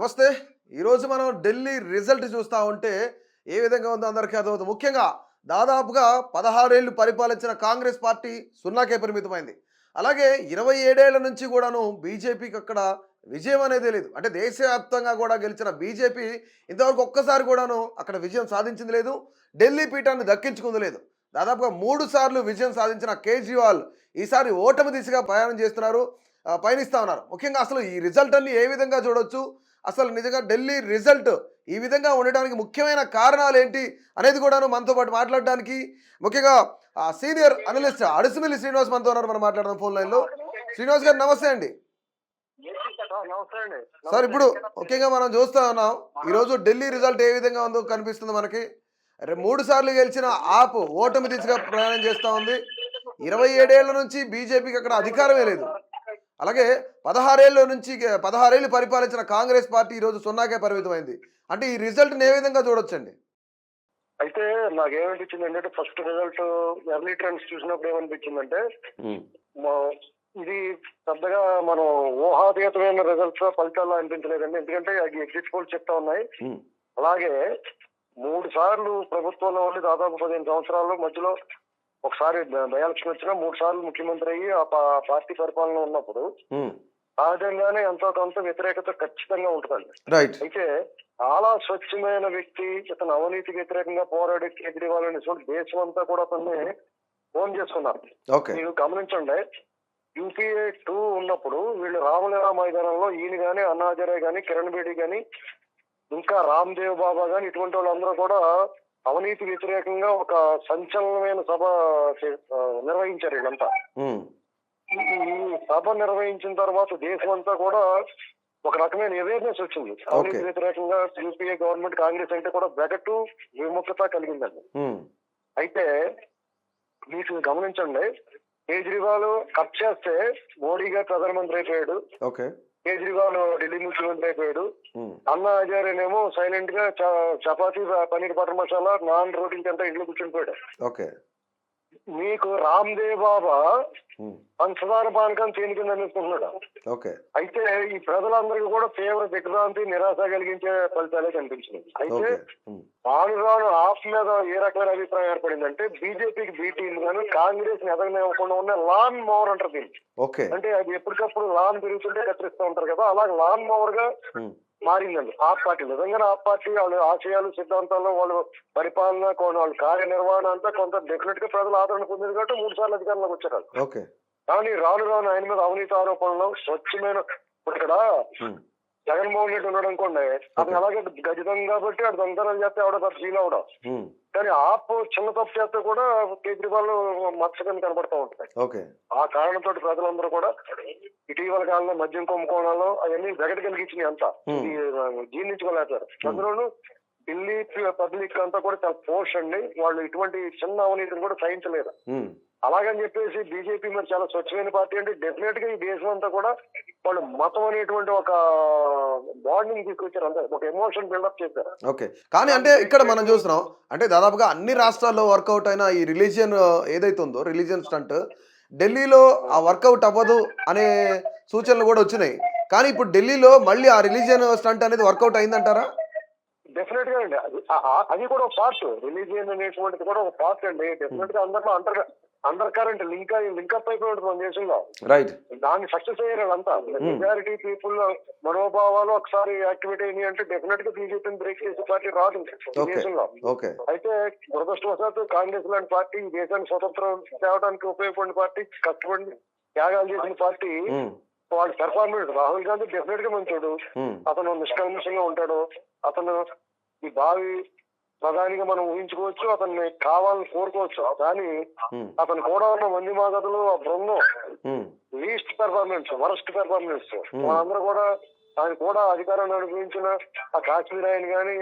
నమస్తే. ఈరోజు మనం ఢిల్లీ రిజల్ట్ చూస్తా ఉంటే ఏ విధంగా ఉందో అందరికీ అర్థమవుతుంది. ముఖ్యంగా దాదాపుగా 16 ఏళ్లు పరిపాలించిన కాంగ్రెస్ పార్టీ సున్నాకే పరిమితమైంది. అలాగే 27 ఏళ్ల నుంచి కూడాను బీజేపీకి అక్కడ విజయం అనేది లేదు. అంటే దేశవ్యాప్తంగా కూడా గెలిచిన బీజేపీ ఇంతవరకు ఒక్కసారి కూడాను అక్కడ విజయం సాధించింది లేదు. ఢిల్లీ పీఠాన్ని దక్కించుకుంది లేదు. దాదాపుగా 3 సార్లు విజయం సాధించిన కేజ్రీవాల్ ఈసారి ఓటమి దిశగా ప్రయాణం చేస్తున్నారు. పయనిస్తా ఉన్నారు. ముఖ్యంగా అసలు ఈ రిజల్ట్ అన్ని ఏ విధంగా చూడొచ్చు? అసలు నిజంగా ఢిల్లీ రిజల్ట్ ఈ విధంగా ఉండడానికి ముఖ్యమైన కారణాలు ఏంటి అనేది కూడాను మనతో పాటు మాట్లాడడానికి ముఖ్యంగా సీనియర్ అనలిస్ట్ అడుసుమిల్లి శ్రీనివాస్ మనతో ఉన్నారు. మనం మాట్లాడదాం ఫోన్ లైన్లో. శ్రీనివాస్ గారు నమస్తే అండి. నమస్తే అండి. సార్ నమస్తే. ఇప్పుడు ముఖ్యంగా మనం చూస్తా ఉన్నాం ఈరోజు ఢిల్లీ రిజల్ట్ ఏ విధంగా ఉందో కనిపిస్తుంది మనకి. 3 సార్లు గెలిచిన ఆప్ ఓటమి దిశగా ప్రయాణం చేస్తూ ఉంది. 27 ఏళ్ల నుంచి బీజేపీకి అక్కడ అధికారమే లేదు. అలాగే 16 ఏళ్ళ నుంచి 16 ఏళ్ళు పరిపాలించిన కాంగ్రెస్ పార్టీ ఈరోజు సున్నాకే పరిమితమైంది. అంటే ఈ రిజల్ట్‌ని ఏ విధంగా చూడొచ్చండి? అయితే నాకేమనిపించింది అంటే ఫస్ట్ రిజల్ట్ ఎర్లీ ట్రెండ్స్ చూసినప్పుడు ఏమనిపించిందంటే హ్మ్. మా- ఇది పెద్దగా మనం ఊహాతీతమైన రిజల్ట్స్ ఫలితాలు అనిపించలేదండి. ఎందుకంటే అది ఎగ్జిట్ పోల్స్ చెప్తా ఉన్నాయి. హ్మ్. అలాగే 3 సార్లు ప్రభుత్వంలో ఉండి దాదాపు 15 సంవత్సరాల మధ్యలో ఒకసారి బై ఎలక్షన్ వచ్చినా 3 సార్లు ముఖ్యమంత్రి అయ్యి ఆ పార్టీ పరిపాలన ఉన్నప్పుడు హ్మ్. సహజంగానే ఎంతో కొంత వ్యతిరేకత ఖచ్చితంగా ఉంటుందండి. రైట్. అయితే చాలా స్వచ్ఛమైన వ్యక్తి, ఇతను అవినీతికి వ్యతిరేకంగా పోరాడే కేజ్రీవాల్ అనేటువంటి దేశం అంతా కూడా అతన్ని ఫోన్ చేసుకున్నారు. ఓకే. మీరు గమనించండి, యూపీఏ 2 ఉన్నప్పుడు వీళ్ళు రామలీలా మైదానంలో ఈయన గాని, అన్నా హజారే గాని, కిరణ్ బేడి గాని, ఇంకా రామ్దేవ్ బాబా గాని ఇటువంటి వాళ్ళందరూ కూడా అవినీతి వ్యతిరేకంగా ఒక సంచలనమైన సభ నిర్వహించారు వీళ్ళంతా. హ్మ్. ఈ సభ నిర్వహించిన తర్వాత దేశం అంతా కూడా ఒక రకమైన అవేర్నెస్ వచ్చింది. అవినీతి వ్యతిరేకంగా యూపీఏ గవర్నమెంట్ కాంగ్రెస్ అంటే కూడా వెగటు విముఖత కలిగిందండి. హ్మ్. అయితే మీకు గమనించండి, కేజ్రీవాల్ కట్ చేస్తే మోడీ గారు ప్రధానమంత్రి అయిపోయాడు, ఓకే. కేజ్రీవాల్ ఢిల్లీ ముఖ్యమంత్రి అయిపోయాడు. హ్మ్. అన్నా హజారేనేమో సైలెంట్ గా చపాతీ పన్నీర్ బటర్ మసాలా నాన్ రోటీ తింటా ఇంట్లో కూర్చొని పోయాడు. ఓకే. మీకు రామ్దేవ్ బాబా హ్మ్. పంచదార పానకం తేనె కింద అనుకుంటున్నాడు. ఓకే. అయితే ఈ ప్రజలందరికీ కూడా తీవ్ర దిగ్భ్రాంతి, నిరాశ కలిగించే ఫలితాలే కనిపించినాయి. అయితే ఓకే. హ్మ్. రాను ఆప్ మీద ఏ రకమైన అభిప్రాయం ఏర్పడిందంటే బీజేపీకి బీ టీమ్ గాను కాంగ్రెస్ ని ఎదగనివ్వకుండా ఉన్న లాన్ మోవర్ అంటారు దీన్ని. ఓకే. అంటే అది ఎప్పటికప్పుడు లాన్ పెరుగుతుంటే కత్తిరిస్తూ ఉంటారు కదా, అలాగే లాన్ మోవర్ గా హ్మ్. మారిందండి ఆ పార్టీ. నిజంగానే ఆ పార్టీ వాళ్ళ ఆశయాలు, సిద్ధాంతాల్లో వాళ్ళు పరిపాలన, వాళ్ళ కార్యనిర్వహణ అంతా కొంత డెఫినెట్ గా ప్రజలు ఆదరణ పొందింది కాబట్టి 3 సార్లు అధికారంలోకి వచ్చారు. ఓకే. కానీ రాను ఆయన మీద అవినీతి ఆరోపణలు స్వచ్ఛమైన ఇప్పుడు ఇక్కడ హ్మ్. జగన్మోహన్ రెడ్డి ఉన్నాడు అనుకోండి, అతను అలాగే గజితం కాబట్టి అటు దొంగతనం చేస్తే ఆవిడ ఫీల్ అవడం. హ్మ్. కానీ ఆప్ చిన్న తప్పు చేస్తే కూడా కేజ్రీవాల్ మత్స్యకం కనబడతా ఉంటాయి. ఓకే. ఆ కారణంతో ప్రజలందరూ కూడా ఇటీవల కాలంలో మద్యం కుంభకోణాలు అవన్నీ వెగట కలిగించినాయి అంతా. ఇది జీర్ణించుకోలేకపోయారు. అందులోనూ ఢిల్లీ పబ్లిక్ అంతా కూడా చాలా పోష్ అండి, వాళ్ళు ఇటువంటి చిన్న అవినీతిని కూడా సహించలేరు. హ్మ్. అలాగని చెప్పేసి బీజేపీ మరి చాలా స్వచ్ఛమైన పార్టీ అంటే డెఫినెట్ గా ఈ దేశం అంతా కూడా వాళ్ళు మతం అనేటువంటి ఒక బాండింగ్ తీసుకొచ్చారు, అంతా ఒక ఎమోషన్ బిల్డప్ చేశారు. ఓకే. కానీ అంటే ఇక్కడ మనం చూస్తున్నాం అంటే దాదాపుగా అన్ని రాష్ట్రాల్లో వర్కౌట్ అయిన ఈ రిలీజియన్ ఏదైతే ఉందో రిలీజియన్ స్టంట్ ఢిల్లీలో ఆ వర్కౌట్ అవ్వదు అనే సూచనలు కూడా వచ్చినాయి. కానీ ఇప్పుడు ఢిల్లీలో మళ్ళీ ఆ రిలీజియన్ స్టంట్ అనేది వర్కౌట్ అయిందంటారా? డెఫినెట్ గా అండి, అది కూడా ఒక పార్ట్. రిలీజియన్ అనేటువంటిది కూడా ఒక పార్ట్ అండి. డెఫినెట్ గా అందరిలో అండర్ కరెంట్ లింకప్ అయిపోయి ఉంటుంది మన దేశంలో. రైట్. దాన్ని సక్సెస్ అయ్యారు అంతా. మెజారిటీ పీపుల్ మనోభావాలు ఒకసారి యాక్టివేట్ అయినాయి అంటే డెఫినెట్ గా బీజేపీని బ్రేక్ చేసే పార్టీ రాదు ఈ దేశంలో. ఓకే. అయితే దురదృష్టవశాత్తు కాంగ్రెస్ లాంటి పార్టీ ఈ దేశానికి స్వతంత్రం తేవడానికి ఉపయోగపడిన పార్టీ, కష్టపడి త్యాగాలు చేసిన పార్టీ, వాళ్ళ పెర్ఫార్మెన్స్ రాహుల్ గాంధీ డెఫినెట్ గా మంచోడు, అతను నిష్కల్మషంగా ఉంటాడు, అతను ఈ భావి ప్రధానిగా మనం ఊహించుకోవచ్చు, అతన్ని కావాలని కోరుకోవచ్చు. కానీ అతను కూడా ఉన్న మంది మాగదులు ఆ బృందం లీస్ట్ పెర్ఫార్మెన్స్, వరస్ట్ పెర్ఫార్మెన్స్. వాళ్ళందరూ కూడా ఆయన కూడా అధికారాన్ని అనుభవించిన ఆ కాశ్మీర్ ఆయన గాని,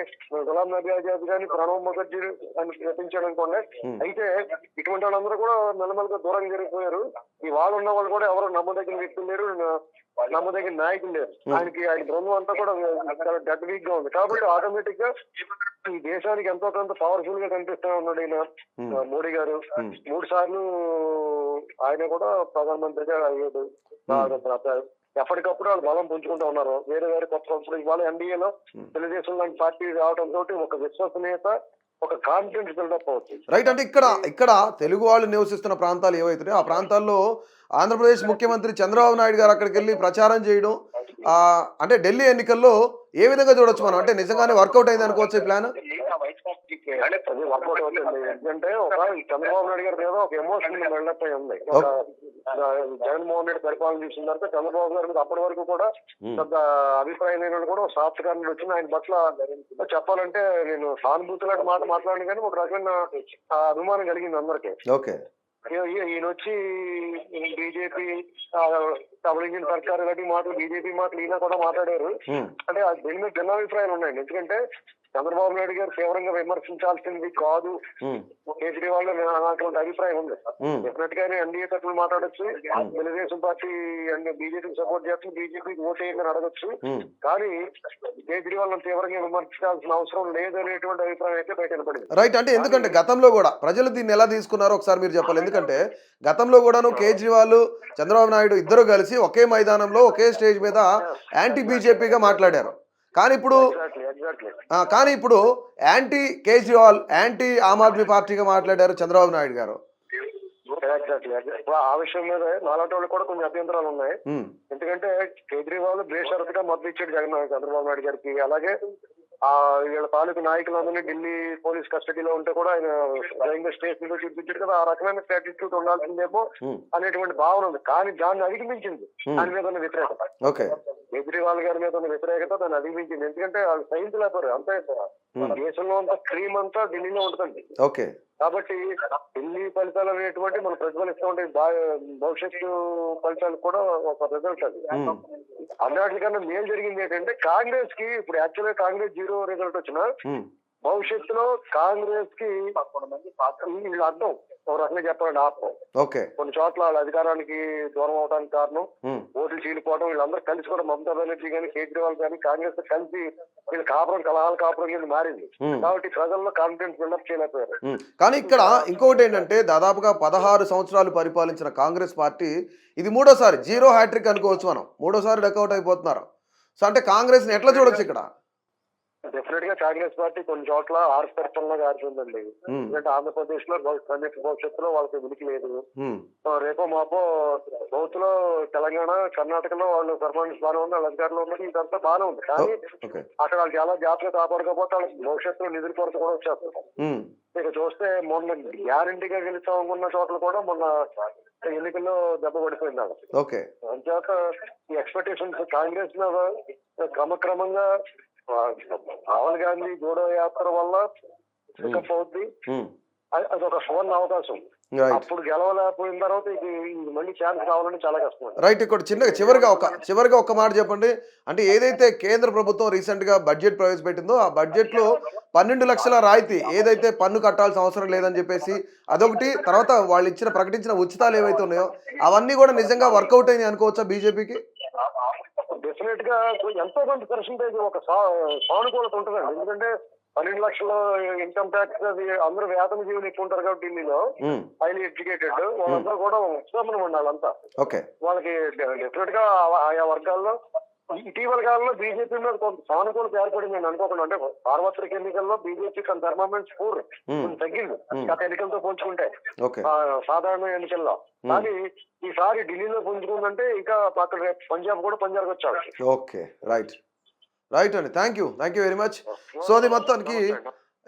గులాం నబీ ఆజాద్ గాని, ప్రణబ్ ముఖర్జీ అని ప్రయత్నించాడు అనుకోండి. అయితే ఇటువంటి వాళ్ళందరూ కూడా మెల్లమెల్లగా దూరం జరిగిపోయారు. ఈ వాళ్ళు ఉన్న వాళ్ళు కూడా ఎవరు నమ్మదగిన వ్యక్తులు లేరు, నమ్మదగిన నాయకులు లేరు. ఆయన బృందం అంతా కూడా చాలా డెడ్ వీక్ గా ఉంది. కాబట్టి ఆటోమేటిక్ గా ఈ దేశానికి ఎంతో కొంత పవర్ఫుల్ గా కనిపిస్తా ఉన్నాడు ఈయన మోడీ గారు. 3 సార్లు ఆయన కూడా ప్రధానమంత్రిగా అయ్యాడు. ఎప్పటికప్పుడు వాళ్ళు బలం పుంజుకుంటూ ఉన్నారు. వేరే వేరే కొత్త ఇప్పుడు ఇవాళ ఎన్డీఏలో తెలుగుదేశం లాంటి పార్టీ రావడంతో ఒక విశ్వసనీయత, ఒక కాన్ఫిడెన్స్ బిల్డప్ అవుతుంది. రైట్. అంటే ఇక్కడ తెలుగు వాళ్ళు నివసిస్తున్న ప్రాంతాలు ఏవైతున్నాయో ఆ ప్రాంతాల్లో ఆంధ్రప్రదేశ్ ముఖ్యమంత్రి చంద్రబాబు నాయుడు గారు అక్కడికి వెళ్ళి ప్రచారం చేయడం, అంటే ఢిల్లీ ఎన్నికల్లో ఏ విధంగా చూడొచ్చు మనం? అంటే నిజంగానే వర్కౌట్ అయింది అనుకోవచ్చు ఈ ప్లాన్? అది వర్కౌట్ అవుతుంది. ఎందుకంటే ఒక చంద్రబాబు నాయుడు గారి మీద ఒక ఎమోషన్ బిల్డప్ అయి ఉంది. ఒక జగన్మోహన్ రెడ్డి పరిపాలన చూసిన తర్వాత చంద్రబాబు గారి మీద అప్పటి వరకు కూడా పెద్ద అభిప్రాయం లేని కూడా ఒక సాఫ్ట్వేర్ వచ్చిన ఆయన పట్ల చెప్పాలంటే నేను సానుభూతి లాంటి మాట మాట్లాడిన కానీ ఒక రకమైన అభిమానం కలిగింది అందరికీ. ఓకే. ఈయన వచ్చి బీజేపీ డబుల్ ఇంజిన్ సర్కార్ ఇలాంటి మాటలు, బీజేపీ మాటలు ఈయన కూడా మాట్లాడారు. అంటే దీని మీద భిన్నాభిప్రాయాలు ఉన్నాయండి. ఎందుకంటే చంద్రబాబు నాయుడు గారు తీవ్రంగా విమర్శించాల్సింది కాదు, కేజ్రీవాల్ అటువంటి అభిప్రాయం ఉంది. డెఫినెట్ గానే ఎన్డీఏ తరఫున మాట్లాడొచ్చు, తెలుగుదేశం పార్టీ అండ్ బీజేపీకి సపోర్ట్ చేస్తుంది, బీజేపీకి ఓట్ వేయమని అడగొచ్చు. కానీ కేజ్రీవాల్ తీవ్రంగా విమర్శించాల్సిన అవసరం లేదనేటువంటి అభిప్రాయం అయితే బయట వినపడింది. రైట్. అంటే ఎందుకంటే గతంలో కూడా ప్రజలు దీన్ని ఎలా తీసుకున్నారో ఒకసారి మీరు చెప్పాలి. ఎందుకంటే గతంలో కూడాను కేజ్రీవాల్, చంద్రబాబు నాయుడు ఇద్దరు కలిసి ఒకే మైదానంలో ఒకే స్టేజ్ మీద యాంటీ బీజేపీగా మాట్లాడారు. కానీ ఇప్పుడు యాంటీ కేజ్రీవాల్, యాంటీ ఆమ్ ఆద్మీ పార్టీగా మాట్లాడారు చంద్రబాబు నాయుడు గారు. ఆ విషయం మీద నాలాంటి వాళ్ళు కూడా కొన్ని అభ్యంతరాలు ఉన్నాయి. ఎందుకంటే కేజ్రీవాల్ బేషరతుగా మద్దతు ఇచ్చాడు చంద్రబాబు నాయుడు గారికి. అలాగే వీళ్ళ తాలూకు నాయకులందరినీ ఢిల్లీ పోలీస్ కస్టడీలో ఉంటే కూడా ఆయన స్వయంగా స్టేషన్ లో చూపించాడు కదా. ఆ రకమైన స్టాటిట్యూడ్ ఉండాల్సిందేమో అనేటువంటి భావన ఉంది. కానీ దాన్ని అధిగమించింది దాని మీద ఉన్న వ్యతిరేకత, కేజ్రీవాల్ గారి మీద ఉన్న వ్యతిరేకత దాన్ని అధిగమించింది. ఎందుకంటే వాళ్ళు సహించలేకపోయారు. అంతే దేశంలో అంతా క్రీమ్ అంతా ఢిల్లీలో ఉంటుంది. కాబట్టి ఢిల్లీ ఫలితాలు అనేటువంటి మనం ప్రతిఫలిస్తూ ఉంటాయి. భవిష్యత్తు ఫలితాలు కూడా ఒక రిజల్ట్ అది. అన్నిటికన్నా మేలు జరిగింది ఏంటంటే కాంగ్రెస్ కి ఇప్పుడు యాక్చువల్గా కాంగ్రెస్ 0 రిజల్ట్ వచ్చినా భవిష్యత్తులో కాంగ్రెస్ కి వీళ్ళు అర్థం ఒక రకంగా చెప్పాలండి ఆత్మ. కొన్ని చోట్ల వాళ్ళ అధికారానికి దూరం అవడానికి కారణం ఓట్లు చీలిపోవడం, వీళ్ళందరూ కలిసి కూడా మమతా బెనర్జీ కానీ కేజ్రీవాల్ కానీ కాంగ్రెస్ కలిసి వీళ్ళు కలహాల కాపురం కింద మారింది. కాబట్టి ప్రజల్లో కాన్ఫిడెన్స్ బిల్డప్ చేయలేకపోయారు. కానీ ఇక్కడ ఇంకొకటి ఏంటంటే దాదాపుగా 16 సంవత్సరాలు పరిపాలించిన కాంగ్రెస్ పార్టీ ఇది 3వ సారి 0 హ్యాట్రిక్ అనుకోవచ్చు మనం. 3వ సారి డకౌట్ అయిపోతున్నారు. సో అంటే కాంగ్రెస్ ని ఎట్లా చూడొచ్చు ఇక్కడ? డెఫినెట్ గా కాంగ్రెస్ పార్టీ కొన్ని చోట్ల ఆర్పర్పంగా ఆడుతుందండి. ఎందుకంటే ఆంధ్రప్రదేశ్ లో భవిష్యత్తులో వాళ్ళకి ఉనికి లేదు. రేపో మాపో సౌత్ లో తెలంగాణ, కర్ణాటకలో వాళ్ళు పర్ఫార్మెన్స్ బాగానే ఉంది, వాళ్ళ అధికారంలో ఉన్నది, ఇదంతా బాగానే ఉంది. కానీ అక్కడ వాళ్ళు చాలా జాగ్రత్తగా కాపాడుకోకపోతే వాళ్ళకి భవిష్యత్తులో నిధుల కొరత కూడా వచ్చేస్తారు. ఇక చూస్తే మొన్న గ్యారంటీగా గెలుస్తామనుకున్న చోట్ల కూడా మొన్న ఎన్నికల్లో దెబ్బ పడిపోయింది. అంచేత ఈ ఎక్స్పెక్టేషన్స్ కాంగ్రెస్ మీద క్రమక్రమంగా రాహుల్ గాంధీ జోడో యాత్ర వల్ల పికప్ అవుద్ది. అదొక సువర్ణ అవకాశం. అప్పుడు గెలవలేకపోయిన తర్వాత మళ్ళీ ఛాన్స్ కావాలని చాలా కష్టం. రైట్. ఇక్కడ చివరిగా ఒక మాట చెప్పండి. అంటే ఏదైతే కేంద్ర ప్రభుత్వం రీసెంట్ గా బడ్జెట్ ప్రవేశపెట్టిందో ఆ బడ్జెట్ లో 12 లక్షల రాయితీ, ఏదైతే పన్ను కట్టాల్సిన అవసరం లేదని చెప్పేసి అదొకటి, తర్వాత వాళ్ళు ప్రకటించిన ఉచితాలు ఏవైతే ఉన్నాయో అవన్నీ కూడా నిజంగా వర్కౌట్ అయింది అనుకోవచ్చా బీజేపీకి? డెఫినెట్ గా ఎంతో కొంత పర్సెంటేజ్ ఒక సానుకూలత ఉంటుందండి. ఎందుకంటే 12 లక్షల ఇన్కమ్ ట్యాక్స్ అది అందరూ వేతన జీవులు ఎక్కువ ఉంటారు కాబట్టి ఢిల్లీలో హైలీ ఎడ్యుకేటెడ్ వాళ్ళందరూ కూడా ఉత్సాహం ఉండాలి. అంతా వాళ్ళకి డెఫినెట్ గా ఆయా వర్గాల్లో ఇటీవల కాలంలో బీజేపీ మీద కొంత సానుకూలత ఏర్పడింది అని అనుకోకుండా. అంటే సార్వత్రిక ఎన్నికల్లో బీజేపీ పర్ఫార్మెన్స్ స్కోర్ తగ్గింది గత ఎన్నికలతో పోల్చుకుంటే సాధారణ ఎన్నికల్లో. కానీ ఈసారి ఢిల్లీలో పుంజుకుందంటే ఇంకా అక్కడ పంజాబ్ కూడా పంజాబ్కి వచ్చాడు. రైట్ అండి. Thank you very much. So అది మొత్తానికి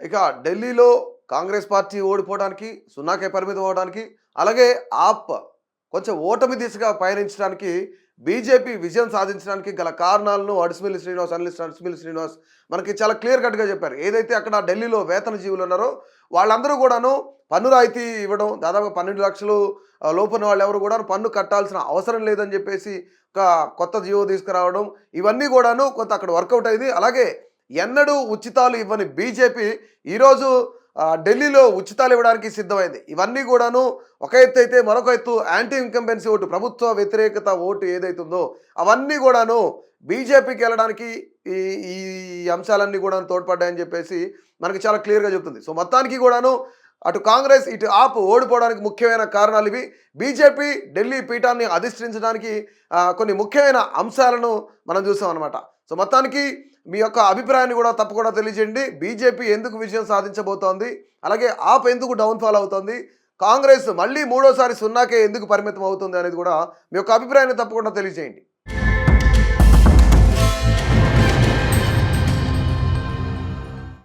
ఇక ఢిల్లీలో కాంగ్రెస్ పార్టీ ఓడిపోవడానికి, 0కే పరిమితం అవడానికి, అలాగే ఆప్ కొంచెం ఓటమి దిశగా పయనించడానికి, బీజేపీ విజయం సాధించడానికి గల కారణాలను అడిసిమిల్లి శ్రీనివాస్ మనకి చాలా క్లియర్ కట్గా చెప్పారు. ఏదైతే అక్కడ ఢిల్లీలో వేతన జీవులు ఉన్నారో వాళ్ళందరూ కూడాను పన్ను రాయితీ ఇవ్వడం, దాదాపు 12 లక్షలు లోపున్న వాళ్ళు ఎవరు కూడా పన్ను కట్టాల్సిన అవసరం లేదని చెప్పేసి ఒక కొత్త జీవో తీసుకురావడం, ఇవన్నీ కూడాను కొంత అక్కడ వర్కౌట్ అయింది. అలాగే ఎన్నడూ ఉచితాలు ఇవ్వని బీజేపీ ఈరోజు ఢిల్లీలో ఉచితాలు ఇవ్వడానికి సిద్ధమైంది. ఇవన్నీ కూడాను ఒక ఎత్తు అయితే మరొక ఎత్తు యాంటీ ఇన్కంబెన్సీ ఓటు, ప్రభుత్వ వ్యతిరేకత ఓటు ఏదైతే ఉందో అవన్నీ కూడాను బీజేపీకి వెళ్ళడానికి ఈ అంశాలన్నీ కూడా తోడ్పడ్డాయని చెప్పేసి మనకి చాలా క్లియర్గా చెప్తుంది. సో మొత్తానికి కూడాను అటు కాంగ్రెస్ ఇటు ఆప్ ఓడిపోవడానికి ముఖ్యమైన కారణాలు ఇవి. బీజేపీ ఢిల్లీ పీఠాన్ని అధిష్ఠించడానికి కొన్ని ముఖ్యమైన అంశాలను మనం చూసాం అనమాట. సో మొత్తానికి మీ యొక్క అభిప్రాయాన్ని కూడా తప్పకుండా తెలియజేయండి. బీజేపీ ఎందుకు విజయం సాధించబోతోంది, అలాగే ఆప్ ఎందుకు డౌన్ఫాల్ అవుతుంది, కాంగ్రెస్ మళ్ళీ మూడోసారి సున్నాకే ఎందుకు పరిమితం అవుతుంది అనేది కూడా మీ యొక్క అభిప్రాయాన్ని తప్పకుండా తెలియజేయండి.